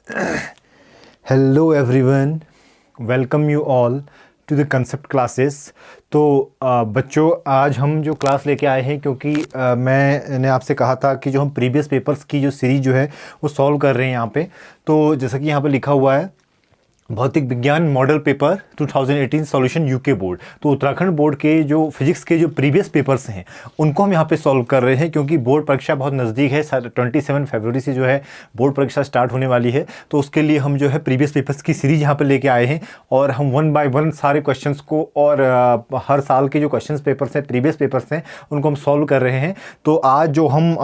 Hello everyone, welcome you all to the concept classes. तो बच्चों, आज हम जो क्लास लेके आए हैं, क्योंकि मैंने आपसे कहा था कि जो हम प्रीवियस पेपर्स की जो सीरीज जो है वो सॉल्व कर रहे हैं यहाँ पे। तो जैसा कि यहाँ पे लिखा हुआ है, भौतिक विज्ञान model paper 2018 solution UK board. तो उत्तराखंड बोर्ड के जो फिजिक्स के जो प्रीवियस पेपर्स हैं उनको हम यहाँ पे सॉल्व कर रहे हैं, क्योंकि बोर्ड परीक्षा बहुत नज़दीक है। 27 फरवरी से जो है बोर्ड परीक्षा स्टार्ट होने वाली है। तो उसके लिए हम जो है प्रीवियस पेपर्स की सीरीज यहाँ पे लेके आए हैं और हम 1 बाय 1 सारे क्वेश्चंस को और हर साल के जो क्वेश्चन पेपर्स हैं, प्रीवियस पेपर्स हैं, उनको हम सॉल्व कर रहे हैं। तो आज जो हम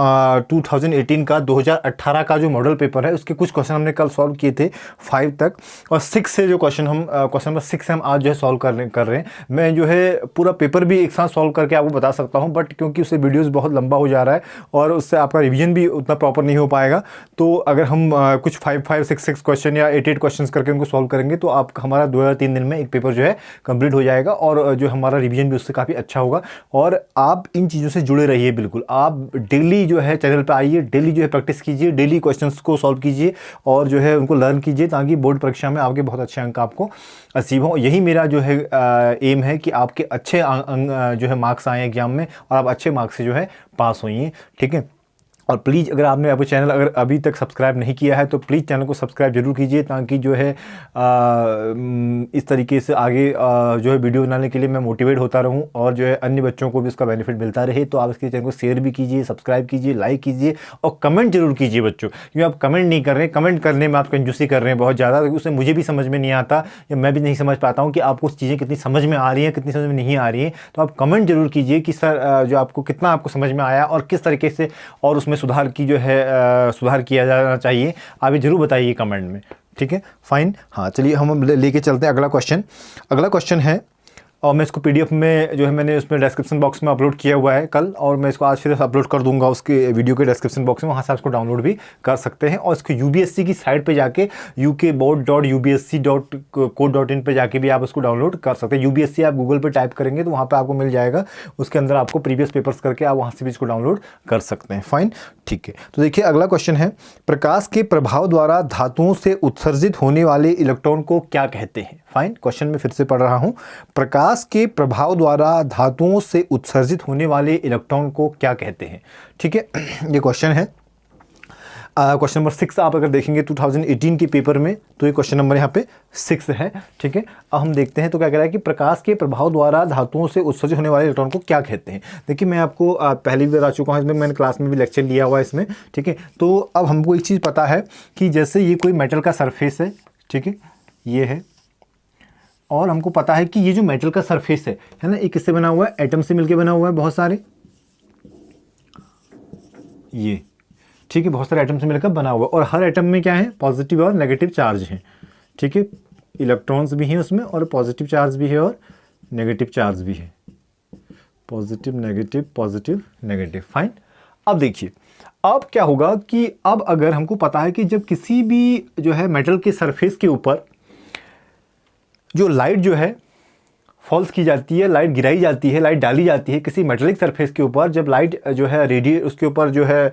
2018 का 2018 का जो मॉडल पेपर है उसके कुछ क्वेश्चन हमने कल सॉल्व किए थे 5 तक, और 6 से जो क्वेश्चन हम क्वेश्चन नंबर 6 से हम आज जो है सॉल्व कर रहे हैं। मैं जो है पूरा पेपर भी एक साथ सॉल्व करके आपको बता सकता हूं, बट क्योंकि उससे वीडियोस बहुत लंबा हो जा रहा है और उससे आपका रिवीजन भी उतना प्रॉपर नहीं हो पाएगा। तो अगर हम कुछ 5-6 क्वेश्चन या 8 क्वेश्चन करके उनको सॉल्व करेंगे तो आप हमारा 2 या 3 दिन में एक पेपर जो है कंप्लीट हो जाएगा और जो हमारा रिवीजन भी उससे काफ़ी अच्छा होगा। और आप इन चीज़ों से जुड़े रहिए बिल्कुल। आप डेली जो है चैनल पर आइए, डेली जो है प्रैक्टिस कीजिए, डेली क्वेश्चन को सॉल्व कीजिए और जो है उनको लर्न कीजिए, ताकि बोर्ड परीक्षा में आपके बहुत अच्छे अंक आपको अचीव हो। यही मेरा जो है एम है कि आपके अच्छे जो है मार्क्स आए एग्जाम में और आप अच्छे मार्क्स से जो है पास होइए। ठीक है। और प्लीज़, अगर आपने आपको चैनल अगर अभी तक सब्सक्राइब नहीं किया है तो प्लीज़ चैनल को सब्सक्राइब जरूर कीजिए, ताकि जो है इस तरीके से आगे जो है वीडियो बनाने के लिए मैं मोटिवेट होता रहूं और जो है अन्य बच्चों को भी उसका बेनिफिट मिलता रहे। तो आप इसके चैनल को शेयर भी कीजिए, सब्सक्राइब कीजिए, लाइक कीजिए और कमेंट जरूर कीजिए बच्चों, क्योंकि आप कमेंट नहीं कर रहे हैं। कमेंट करने में आप कंजूसी कर रहे हैं बहुत ज़्यादा, उससे मुझे भी समझ में नहीं आता या मैं भी नहीं समझ पाता हूँ कि आपको चीज़ें कितनी समझ में आ रही हैं, कितनी समझ में नहीं आ रही हैं। तो आप कमेंट जरूर कीजिए कि सर जो आपको कितना आपको समझ में आया और किस तरीके से और उसमें सुधार की जो है सुधार किया जाना चाहिए, आप ये जरूर बताइए कमेंट में। ठीक है, फाइन। हाँ, चलिए हम लेके चलते हैं अगला क्वेश्चन। अगला क्वेश्चन है, और मैं इसको पीडीएफ में जो है मैंने उसमें डिस्क्रिप्शन बॉक्स में अपलोड किया हुआ है कल, और मैं इसको आज फिर अपलोड कर दूंगा उसके वीडियो के डिस्क्रिप्शन बॉक्स में, वहाँ से आप इसको डाउनलोड भी कर सकते हैं। और इसको यूबीएससी की साइट पे जाके ukboard.ubsc.co.in पे जाके भी आप उसको डाउनलोड कर सकते हैं। यूबीएससी आप गूगल पे टाइप करेंगे तो वहाँ पर आपको मिल जाएगा, उसके अंदर आपको प्रीवियस पेपर्स करके आप वहाँ से भी इसको डाउनलोड कर सकते हैं। फाइन, ठीक है। तो देखिए अगला क्वेश्चन है, प्रकाश के प्रभाव द्वारा धातुओं से उत्सर्जित होने वाले इलेक्ट्रॉन को क्या कहते हैं। फाइन, क्वेश्चन में फिर से पढ़ रहा हूँ, प्रकाश के प्रभाव द्वारा धातुओं से उत्सर्जित होने वाले इलेक्ट्रॉन को क्या कहते हैं। ठीक है, ये क्वेश्चन है क्वेश्चन नंबर 6। आप अगर देखेंगे 2018 के पेपर में तो ये क्वेश्चन नंबर यहाँ पे 6 है। ठीक है, अब हम देखते हैं तो क्या कह रहा है कि प्रकाश के प्रभाव द्वारा धातुओं से उत्सर्जित होने वाले इलेक्ट्रॉन को क्या कहते हैं। देखिए, मैं आपको पहले भी बता चुका हूँ, इसमें मैंने क्लास में भी लेक्चर लिया हुआ है इसमें। ठीक है, तो अब हमको एक चीज़ पता है कि जैसे ये कोई मेटल का सरफेस है, ठीक है, ये है, और हमको पता है कि ये जो मेटल का सरफेस है ना, ये किससे बना हुआ है, एटम से मिलके बना हुआ है बहुत सारे, ये, ठीक है, बहुत सारे एटम से मिलकर बना हुआ है। और हर एटम में क्या है, पॉजिटिव और नेगेटिव चार्ज है। ठीक है, इलेक्ट्रॉन्स भी हैं उसमें और पॉजिटिव चार्ज भी है और नेगेटिव चार्ज भी है, positive negative positive negative. Fine. अब देखिए, अब क्या होगा कि अब अगर हमको पता है कि जब किसी भी जो है मेटल के सरफेस के ऊपर जो लाइट जो है फॉल्स की जाती है, लाइट गिराई जाती है, लाइट डाली जाती है किसी मेटेलिक सरफेस के ऊपर, जब लाइट जो है रेडिएट उसके ऊपर जो है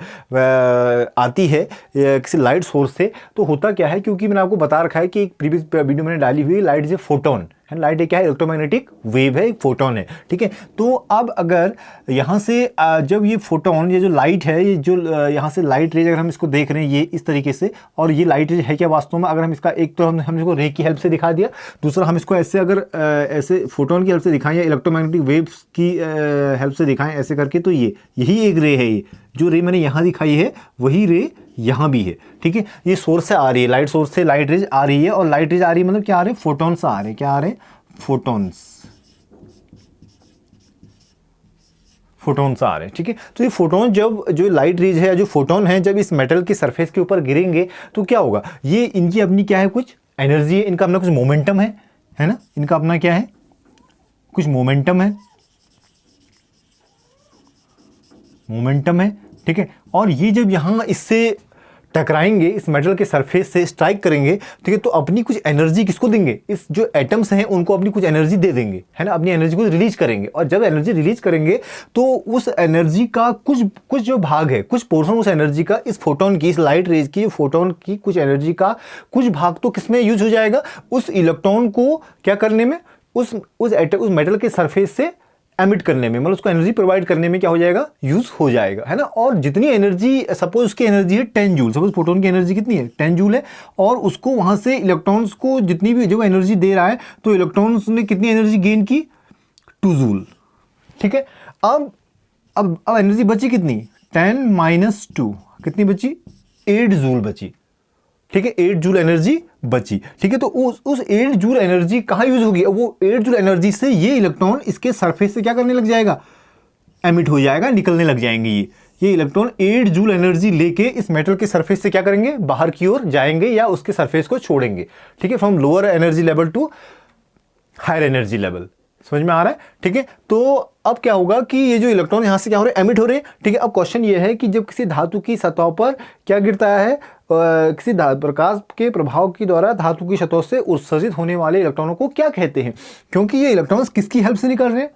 आती है किसी लाइट सोर्स से, तो होता क्या है, क्योंकि मैंने आपको बता रखा है कि एक प्रीवियस वीडियो मैंने डाली हुई, लाइट इज ए फोटोन है। लाइट एक क्या है, इलेक्ट्रोमैग्नेटिक वेव है, एक फोटोन है। ठीक है, तो अब अगर यहाँ से जब ये फोटोन, ये जो लाइट है, ये जो यहाँ से लाइट रेज अगर हम इसको देख रहे हैं ये इस तरीके से, और ये लाइट रेज है क्या वास्तव में, अगर हम इसका एक तो हम इसको रे की हेल्प से दिखा दिया, दूसरा हम इसको ऐसे अगर ऐसे फोटोन की हेल्प से दिखाएं या इलेक्ट्रोमैग्नेटिक वेव्स की हेल्प से दिखाएं ऐसे करके, तो ये यही एक रे है। ये जो रे मैंने यहाँ दिखाई है वही रे यहाँ भी है। ठीक है, ये सोर्स से आ रही है, लाइट सोर्स से लाइट रेज आ रही है, और लाइट रेज आ रही है मतलब क्या आ रहे हैं, फोटॉन्स आ रहे हैं। क्या आ रहे हैं, फोटॉन्स, फोटॉन्स आ रहे हैं। ठीक है, तो ये फोटोन जब जो लाइट रेज है या जो फोटोन है जब इस मेटल के सरफेस के ऊपर गिरेंगे तो क्या होगा, ये इनकी अपनी क्या है, कुछ एनर्जी है, इनका अपना कुछ मोमेंटम है ना, इनका अपना क्या है, कुछ मोमेंटम है, मोमेंटम है। ठीक है, और ये जब यहाँ इससे टकराएंगे, इस मेटल के सरफेस से स्ट्राइक करेंगे, ठीक है, तो अपनी कुछ एनर्जी किसको देंगे, इस जो एटम्स हैं उनको अपनी कुछ एनर्जी दे देंगे, है ना, अपनी एनर्जी को रिलीज करेंगे। और जब एनर्जी रिलीज करेंगे तो उस एनर्जी का कुछ कुछ जो भाग है, कुछ पोर्शन उस एनर्जी का, इस फोटोन की, इस लाइट रेज की, फोटोन की कुछ एनर्जी का कुछ भाग तो किसमें यूज हो जाएगा, उस इलेक्ट्रॉन को क्या करने में, उस मेटल के सरफेस से एमिट करने में, मतलब उसको एनर्जी प्रोवाइड करने में क्या हो जाएगा, यूज हो जाएगा, है ना। और जितनी एनर्जी, सपोज उसकी एनर्जी है 10 जूल, सपोज फोटोन की एनर्जी कितनी है 10 जूल है, और उसको वहां से इलेक्ट्रॉन्स को जितनी भी जो एनर्जी दे रहा है, तो इलेक्ट्रॉन्स ने कितनी एनर्जी गेन की 2 जूल, ठीक है। अब एनर्जी बची कितनी, 10 - 2 कितनी बची, 8 जूल बची, ठीक है, 8 जूल एनर्जी बची, ठीक है। तो उस 8 जूल एनर्जी कहाँ यूज होगी, वो 8 जूल एनर्जी से ये इलेक्ट्रॉन इसके सरफेस से क्या करने लग जाएगा, एमिट हो जाएगा, निकलने लग जाएंगे। ये इलेक्ट्रॉन 8 जूल एनर्जी लेके इस मेटल के सरफेस से क्या करेंगे, बाहर की ओर जाएंगे या उसके सरफेस को छोड़ेंगे, ठीक है, from lower energy level to higher energy level. समझ में आ रहा है, ठीक है। तो अब क्या होगा कि ये जो इलेक्ट्रॉन यहां से क्या हो रहे हैं, एमिट हो रहे हैं, ठीक है। अब क्वेश्चन ये है कि जब किसी धातु की सतह पर क्या गिरता है, किसी प्रकाश के प्रभाव के द्वारा धातु की सतह से उत्सर्जित होने वाले इलेक्ट्रॉनों को क्या कहते हैं, क्योंकि ये इलेक्ट्रॉन्स किसकी हेल्प से निकल रहे हैं,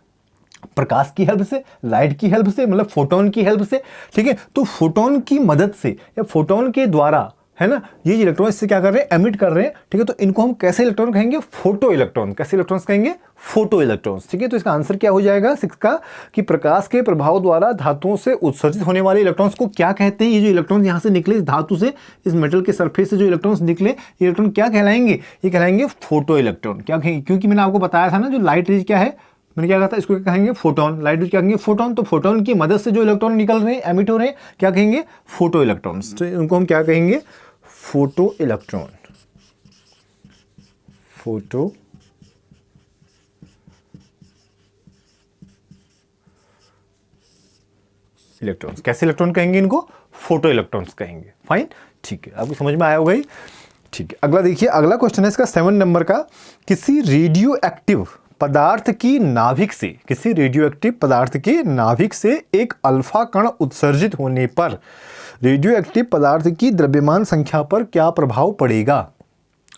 प्रकाश की हेल्प से, लाइट की हेल्प से, मतलब फोटोन की हेल्प से, ठीक है। तो फोटोन की मदद से या फोटोन के द्वारा, है ना, ये इलेक्ट्रॉन इससे क्या कर रहे हैं, एमिट कर रहे हैं, ठीक है। तो इनको हम कैसे इलेक्ट्रॉन कहेंगे, फोटो इलेक्ट्रॉन। कैसे इलेक्ट्रॉन्स कहेंगे, फोटो इलेक्ट्रॉन्स, ठीक है। तो इसका आंसर क्या हो जाएगा 6 का, कि प्रकाश के प्रभाव द्वारा धातुओं से उत्सर्जित होने वाले इलेक्ट्रॉन्स को क्या कहते हैं। ये जो इलेक्ट्रॉन यहां से निकले इस धातु से, इस मेटल के सरफेस से जो इलेक्ट्रॉन्स निकले, ये इलेक्ट्रॉन क्या कहलाएंगे, ये कहलाएंगे फोटो इलेक्ट्रॉन। क्या कहेंगे, क्योंकि मैंने आपको बताया था ना, जो लाइट रेज क्या है, मैंने क्या कहा था, इसको क्या कहेंगे, फोटोन। लाइट रेज क्या कहेंगे, फोटोन। तो फोटोन की मदद से जो इलेक्ट्रॉन निकल रहे हैं, एमिट हो रहे हैं, क्या कहेंगे, फोटो इलेक्ट्रॉन्स। तो उनको हम क्या कहेंगे, फोटो इलेक्ट्रॉन। Photo electrons. कैसे इलेक्ट्रॉन कहेंगे इनको, फोटो इलेक्ट्रॉन्स कहेंगे। फाइन, ठीक है, आपको समझ में आया होगा ही, ठीक है। अगला देखिए, अगला क्वेश्चन है इसका 7 नंबर का, किसी रेडियो एक्टिव पदार्थ की नाभिक से, किसी रेडियो एक्टिव पदार्थ के नाभिक से एक अल्फा कण उत्सर्जित होने पर रेडियो एक्टिव पदार्थ की द्रव्यमान संख्या पर क्या प्रभाव पड़ेगा।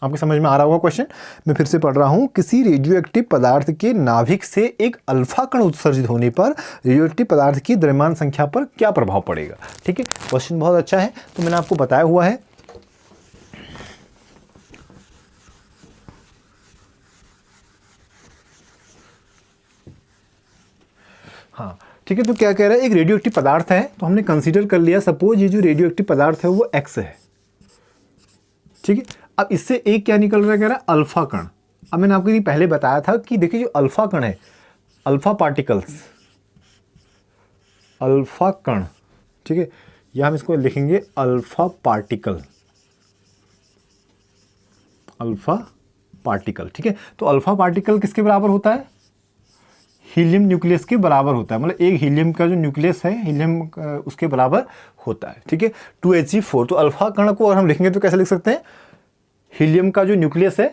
आपको समझ में आ रहा होगा क्वेश्चन, मैं फिर से पढ़ रहा हूं। किसी रेडियो एक्टिव पदार्थ के नाभिक से एक अल्फा कण उत्सर्जित होने पर रेडियो एक्टिव पदार्थ की द्रव्यमान संख्या पर क्या प्रभाव पड़ेगा, ठीक है। क्वेश्चन बहुत अच्छा है, तो मैंने आपको बताया हुआ है। हाँ, ठीक है। तो क्या कह रहा है, एक रेडियो एक्टिव पदार्थ है, तो हमने कंसीडर कर लिया, सपोज ये जो रेडियो एक्टिव पदार्थ है वो एक्स है, ठीक है। अब इससे एक क्या निकल रहा है, कह रहा है अल्फा कण। अब मैंने आपको ये पहले बताया था कि देखिए जो अल्फा कण है, अल्फा पार्टिकल्स, अल्फा कण, ठीक है, या हम इसको लिखेंगे अल्फा पार्टिकल, अल्फा पार्टिकल, ठीक है। तो अल्फा पार्टिकल किसके बराबर होता है, हीलियम न्यूक्लियस के बराबर होता है, मतलब एक हीलियम का जो न्यूक्लियस है, हीलियम उसके बराबर होता है, ठीक है, 2He4। तो अल्फा कण को अगर हम लिखेंगे तो कैसे लिख सकते हैं, हीलियम का जो न्यूक्लियस है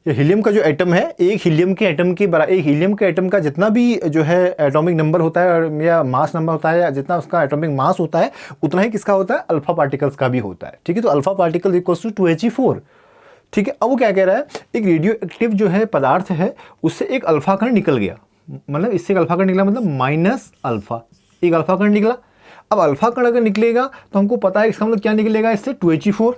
या हीलियम का जो एटम है, एक हीलियम के एटम के बराबर, एक हीलियम के एटम का जितना भी जो है एटॉमिक नंबर होता है या मास नंबर होता है, या जितना उसका एटॉमिक मास होता है, उतना ही किसका होता है, अल्फा पार्टिकल्स का भी होता है, ठीक है। तो alpha particle equals to 2He4, ठीक है। अब वो क्या कह रहा है, एक रेडियो एक्टिव जो है पदार्थ है, उससे एक अल्फा कण निकल गया, मतलब इससे एक अल्फा कण निकला, मतलब माइनस अल्फा, एक अल्फा कण निकला। अब अल्फा कण अगर निकलेगा तो हमको पता है इसका मतलब क्या निकलेगा, इससे 2He4।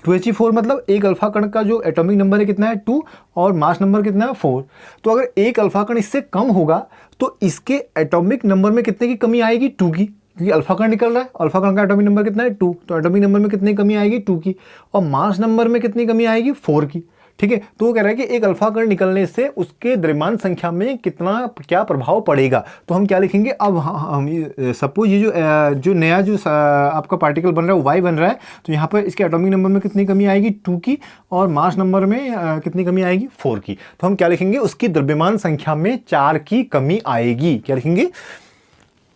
2He4 मतलब एक अल्फा कण का जो एटॉमिक नंबर है कितना है 2, और मास नंबर कितना है 4। तो अगर एक अल्फा कण इससे कम होगा तो इसके एटॉमिक नंबर में कितने की कमी आएगी, 2 की, क्योंकि अल्फा कण निकल रहा है, अल्फा कण का एटॉमिक नंबर कितना है 2, तो एटॉमिक नंबर में कितनी कमी आएगी 2 की, और मास नंबर में कितनी कमी आएगी 4 की, ठीक है। तो वो कह रहा है कि एक अल्फा कण निकलने से उसके द्रव्यमान संख्या में कितना क्या प्रभाव पड़ेगा। तो हम क्या लिखेंगे, अब हम सपोज ये जो नया जो आपका पार्टिकल बन रहा है वाई बन रहा है, तो यहाँ पर इसके एटॉमिक नंबर में कितनी कमी आएगी 2 की, और मास नंबर में कितनी कमी आएगी 4 की। तो हम क्या लिखेंगे, उसकी द्रव्यमान संख्या में 4 की कमी आएगी। क्या लिखेंगे,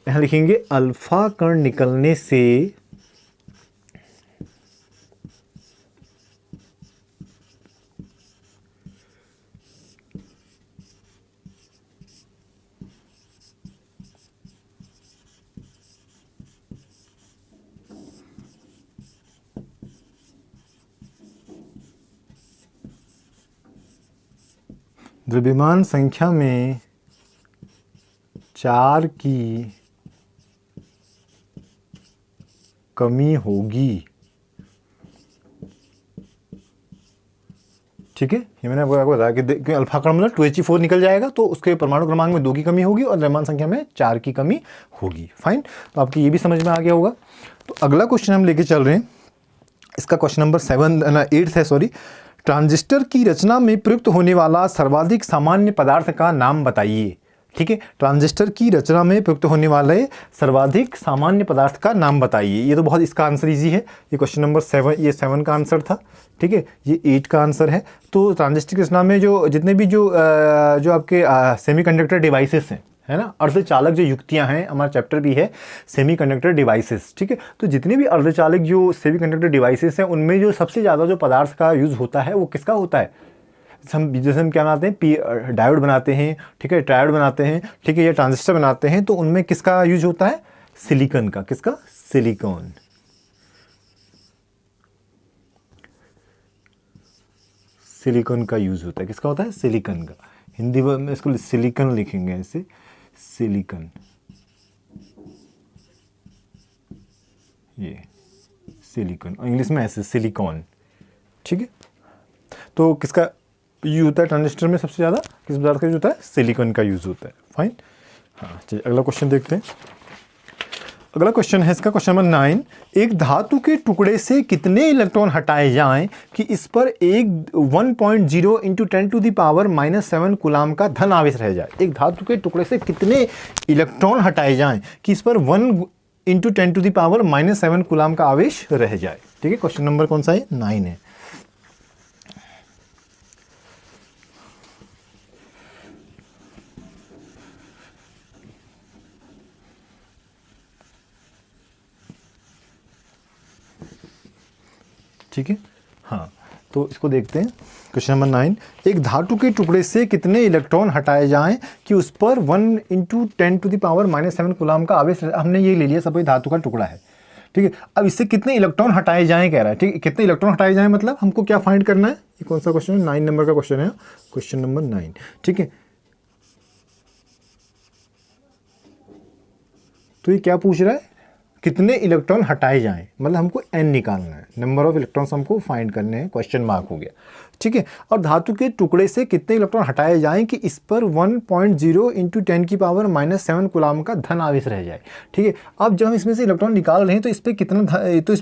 यहाँ लिखेंगे अल्फा कण निकलने से द्रव्यमान संख्या में 4 की कमी होगी। ठीक है, ये मैंने आपको बताया कि अल्फा का मतलब 2He4 निकल जाएगा तो उसके परमाणु क्रमांक में 2 की कमी होगी और द्रव्यमान संख्या में 4 की कमी होगी। फाइन, तो आपकी ये भी समझ में आ गया होगा। तो अगला क्वेश्चन हम लेके चल रहे हैं, इसका क्वेश्चन नंबर 8 है, सॉरी। ट्रांजिस्टर की रचना में प्रयुक्त होने वाला सर्वाधिक सामान्य पदार्थ का नाम बताइए। ठीक है, ट्रांजिस्टर की रचना में प्रयुक्त होने वाले सर्वाधिक सामान्य पदार्थ का नाम बताइए। ये तो बहुत, इसका आंसर इजी है। ये क्वेश्चन नंबर 7, ये 7 का आंसर था। ठीक है, ये 8 का आंसर है। तो ट्रांजिस्टर की रचना में जो जितने भी जो आपके सेमीकंडक्टर डिवाइसेस हैं, है ना, अर्धचालक जो युक्तियां हैं, हमारा चैप्टर भी है सेमीकंडक्टर डिवाइसेस। ठीक है, तो जितने भी अर्धचालक जो सेमीकंडक्टर डिवाइसेस हैं उनमें जो सबसे ज़्यादा जो पदार्थ का यूज़ होता है वो किसका होता है? जैसे हम क्या बनाते हैं, डायोड बनाते हैं, ठीक है, ट्रायोड बनाते हैं, ठीक है, या ट्रांजिस्टर बनाते हैं, तो उनमें किसका यूज होता है? सिलिकॉन का। किसका? सिलिकॉन। सिलिकॉन का यूज होता है। किसका होता है? सिलिकॉन का। हिंदी में इसको सिलिकॉन लिखेंगे ऐसे, सिलिकॉन, ये सिलिकॉन, और इंग्लिश में ऐसे सिलिकॉन। ठीक है, तो किसका यूज होता है ट्रांजिस्टर में सबसे ज़्यादा? किस पदार्थ का यूज होता है? सिलिकॉन का यूज होता है। फाइन, हाँ चलिए अगला क्वेश्चन देखते हैं। अगला क्वेश्चन है इसका क्वेश्चन नंबर 9। एक धातु के टुकड़े से कितने इलेक्ट्रॉन हटाए जाएं कि इस पर एक 1.0 × 10⁻⁻7 कूलाम का धन आवेश रह जाए? एक धातु के टुकड़े से कितने इलेक्ट्रॉन हटाए जाएं कि इस पर 1 × 10⁻⁻7 कूलाम का आवेश रह जाए? ठीक है, क्वेश्चन नंबर कौन सा है? 9 है। ठीक है, हाँ तो इसको देखते हैं। क्वेश्चन नंबर 9, एक धातु के टुकड़े से कितने इलेक्ट्रॉन हटाए जाएं कि उस पर 1 × 10⁻�7 कूलाम का आवेश। हमने ये ले लिया, सब धातु का टुकड़ा है। ठीक है, अब इससे कितने इलेक्ट्रॉन हटाए जाएं कह रहा है। ठीक है, कितने इलेक्ट्रॉन हटाए जाएं मतलब हमको क्या फाइंड करना है? ये कौन सा क्वेश्चन है? 9 नंबर का क्वेश्चन है, क्वेश्चन नंबर 9। ठीक है, तो ये क्या पूछ रहा है? कितने इलेक्ट्रॉन हटाए जाएं, मतलब हमको n निकालना है, नंबर ऑफ इलेक्ट्रॉन्स हमको फाइंड करने हैं। क्वेश्चन मार्क हो गया। ठीक है, और धातु के टुकड़े से कितने इलेक्ट्रॉन हटाए जाएं कि इस पर 1.0 × 10⁻⁻7 कूलाम का धन आवेश रह जाए। ठीक है, अब जब हम इसमें से इलेक्ट्रॉन निकाल रहे हैं तो इस पर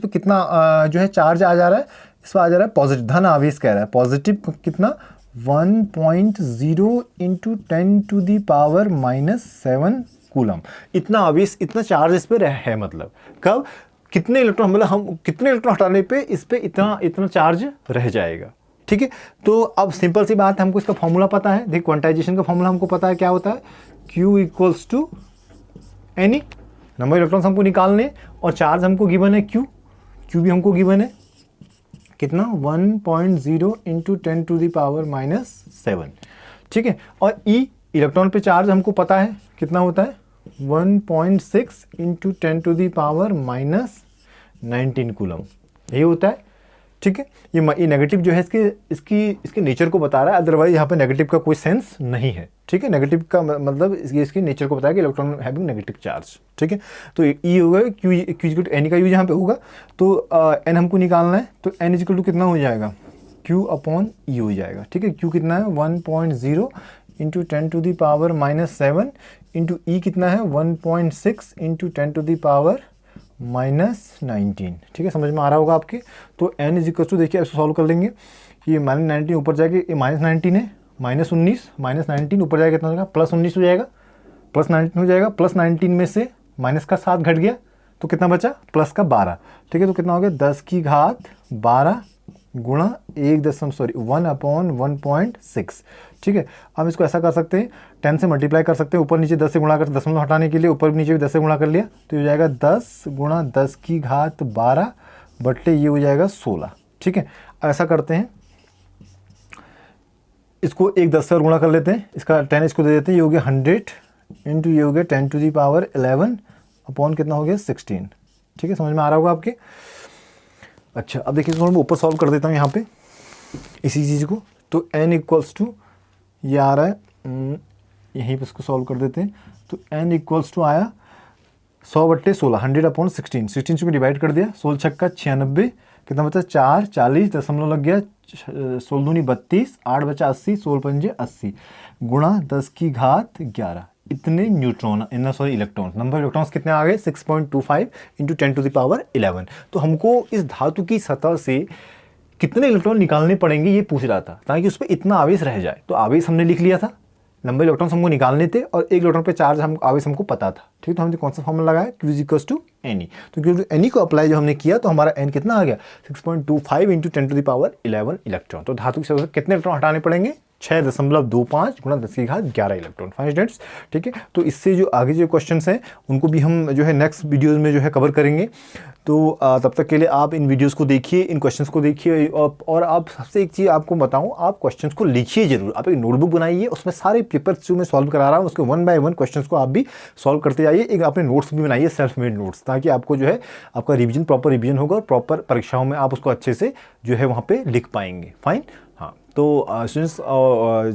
कितना जो है चार्ज आ जा रहा है? इस पर आ जा रहा है पॉजिटिव धन आवेश कह रहा है। पॉजिटिव कितना? 1.0 × 10⁻⁻7 कूलम। इतना आवेश, इतना चार्ज इस पे है। मतलब कब? कितने इलेक्ट्रॉन, मतलब हम कितने इलेक्ट्रॉन हटाने पे इस पे इतना चार्ज रह जाएगा। ठीक है, तो अब सिंपल सी बात है, हमको इसका फॉर्मूला पता है। देखिए क्वांटाइजेशन का फॉर्मूला हमको पता है, क्या होता है? Q = NE, नंबर इलेक्ट्रॉन्स हमको निकालने, और चार्ज हमको गिवन है Q भी हमको गिवन है कितना? 1.0 × 10⁻⁻7। ठीक है, और E इलेक्ट्रॉन पे चार्ज हमको पता है कितना होता है? 1.6 × 10⁻⁻19 कूलम, यही होता है। ठीक है, ये नेगेटिव जो है इसके नेचर को बता रहा है, अदरवाइज यहाँ पे नेगेटिव का कोई सेंस नहीं है। ठीक है, नेगेटिव का मतलब इसके नेचर को बताया कि इलेक्ट्रॉन हैविंग नेगेटिव चार्ज। ठीक है, तो E होगा Q N का यूज यहाँ पे होगा, तो N हमको निकालना है, तो N = कितना हो जाएगा? Q/E हो जाएगा। ठीक है, Q कितना है? 1.0 × 10⁻⁻7 इंटू E कितना है? 1.6 × 10⁻⁻19। ठीक है, समझ में आ रहा होगा आपके। तो n = देखिए ऐसे सॉल्व कर लेंगे, ये -19 ऊपर जाएगा, ये -19 है, -19 -19 ऊपर जाएगा, कितना हो जाएगा? +19 हो जाएगा, +19 हो जाएगा। +19 में से माइनस का 7 घट गया, तो कितना बचा? प्लस का 12। ठीक है, तो कितना हो गया? 10⁻12 गुणा 1/1.6। ठीक है, हम इसको ऐसा कर सकते हैं, 10 से मल्टीप्लाई कर सकते हैं, ऊपर नीचे 10 से गुणा कर, दशमलव हटाने के लिए ऊपर नीचे भी 10 से गुणा कर लिया, तो ये हो जाएगा 10 गुणा 10⁻12 बट्टे ये हो जाएगा 16। ठीक है, ऐसा करते हैं, इसको एक 10 से गुणा कर लेते हैं, इसका 10 इसको दे देते हैं, ये हो गया 100 इंटू ये हो गया 10⁻11 अपॉन कितना हो गया? 16। ठीक है, समझ में आ रहा होगा आपके। अच्छा, अब देखिए इसको मैं ऊपर सॉल्व कर देता हूँ यहाँ पे इसी चीज़ को। तो n = ये आ रहा है, यहीं पर इसको सॉल्व कर देते हैं। तो n इक्वल्स टू आया 100/16, 100/16, 16 को डिवाइड कर दिया, 16 छक्का 96, कितना बचा 4, 40 दशमलव लग गया, 16 दूनी 32, 8 बचा 80, 16 पंजे 80, गुणा 10 की घात 11, इतने न्यूट्रॉन इलेक्ट्रॉन, नंबर इलेक्ट्रॉन्स कितने आ गए 6.25 इंटू 10⁻11। तो हमको इस धातु की सतह से कितने इलेक्ट्रॉन निकालने पड़ेंगे ये पूछ रहा था, ताकि उस पर इतना आवेश रह जाए। तो आवेश हमने लिख लिया था, नंबर इलेक्ट्रॉन्स हमको निकालने थे, और एक इलेक्ट्रॉन पे चार्ज हम आवेश हमको पता था, ठीक। तो हमने कौन सा फॉर्मूला लगाया, Q is equals to NE। तो Q NE को अप्लाई जो हमने किया तो हमारा N कितना आ गया 6.25 इंटू 10⁻11 इलेक्ट्रॉन। तो धातु की सतह से कितने इलेक्ट्रॉन हटाने पड़ेंगे 6.25 गुणा 10 की घात 11 इलेक्ट्रॉन। फाइन स्टूडेंट्स, ठीक है। तो इससे जो आगे जो क्वेश्चंस हैं उनको भी हम जो है नेक्स्ट वीडियोस में जो है कवर करेंगे। तो तब तक के लिए आप इन वीडियोस को देखिए, इन क्वेश्चंस को देखिए, और आप सबसे एक चीज़ आपको बताऊं, आप क्वेश्चंस को लिखिए जरूर। आप एक नोटबुक बनाइए, उसमें सारे पेपर्स जो मैं सॉल्व करा रहा हूँ उसके 1 बाय 1 क्वेश्चंस को आप भी सॉल्व करते जाइए। एक अपने नोट्स भी बनाइए, सेल्फ मेड नोट्स, ताकि आपको जो है आपका रिविजन प्रॉपर रिविजन होगा और प्रॉपर परीक्षाओं में आप उसको अच्छे से जो है वहाँ पे लिख पाएंगे। फाइन। हाँ, तो स्टूडेंट्स,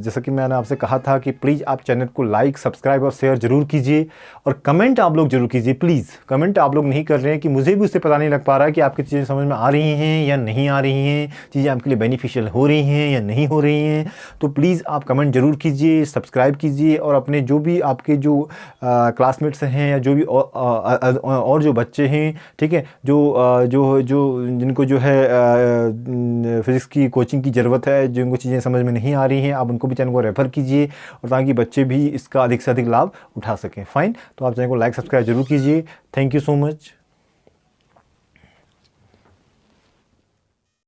जैसा कि मैंने आपसे कहा था कि प्लीज़ आप चैनल को लाइक, सब्सक्राइब और शेयर जरूर कीजिए, और कमेंट आप लोग जरूर कीजिए। प्लीज़ कमेंट आप लोग नहीं कर रहे हैं कि मुझे भी उससे पता नहीं लग पा रहा है कि आपकी चीज़ें समझ में आ रही हैं या नहीं आ रही हैं, चीज़ें आपके लिए बेनिफिशियल हो रही हैं या नहीं हो रही हैं। तो प्लीज़ आप कमेंट जरूर कीजिए, सब्सक्राइब कीजिए, और अपने जो भी आपके जो क्लासमेट्स हैं या जो भी और जो बच्चे हैं, ठीक है, जो जिनको जो है फिज़िक्स की कोचिंग की ज़रूरत है, जिनको चीज़ें समझ में नहीं आ रही हैं, आप उनको भी चैनल को रेफ़र कीजिए, और ताकि बच्चे भी इसका अधिक से अधिक लाभ उठा सकें। फाइन। तो आप चैनल को लाइक, सब्सक्राइब जरूर कीजिए। Thank you so much.